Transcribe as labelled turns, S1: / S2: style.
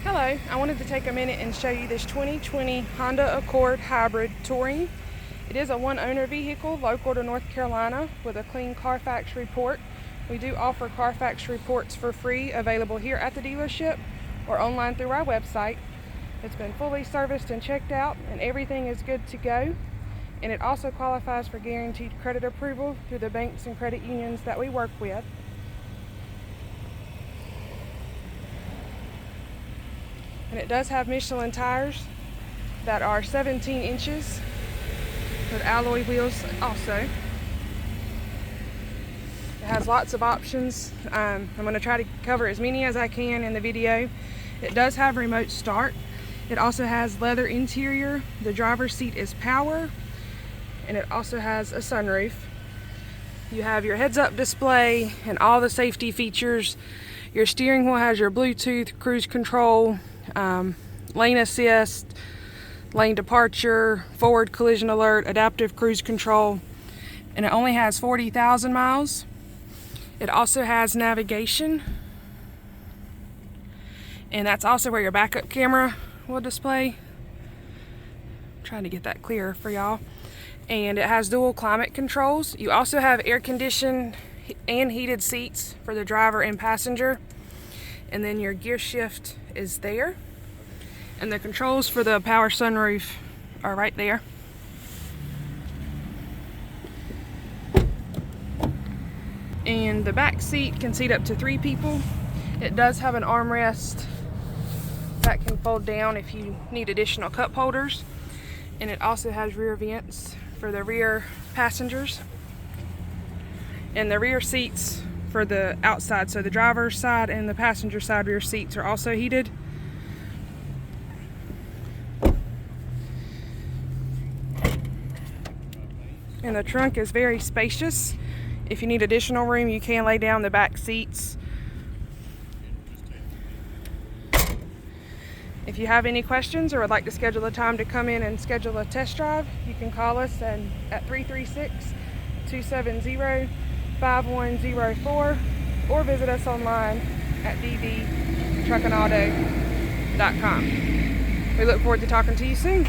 S1: Hello, I wanted to take a minute and show you this 2020 Honda Accord Hybrid Touring. It is a one-owner vehicle, local to North Carolina, with a clean Carfax report. We do offer Carfax reports for free, available here at the dealership or online through our website. It's been fully serviced and checked out, and everything is good to go. And it also qualifies for guaranteed credit approval through the banks and credit unions that we work with. And it does have Michelin tires that are 17 inches with alloy wheels also. It has lots of options. I'm going to try to cover as many as I can in the video. It does have remote start. It also has leather interior. The driver's seat is power, and it also has a sunroof. You have your heads-up display and all the safety features. Your steering wheel has your Bluetooth, cruise control, lane assist, lane departure, forward collision alert, adaptive cruise control, and it only has 40,000 miles. It also has navigation, and that's also where your backup camera will display. I'm trying to get that clearer for y'all. And it has dual climate controls. You also have air conditioned and heated seats for the driver and passenger. And then your gear shift is there. And the controls for the power sunroof are right there. And the back seat can seat up to 3 people. It does have an armrest that can fold down if you need additional cup holders. And it also has rear vents for the rear passengers. And the rear seats for the outside, so the driver's side and the passenger side rear seats are also heated. And the trunk is very spacious. If you need additional room, you can lay down the back seats. If you have any questions or would like to schedule a time to come in and schedule a test drive, you can call us at 336-270-5104 or visit us online at ddtruckandauto.com. We look forward to talking to you soon.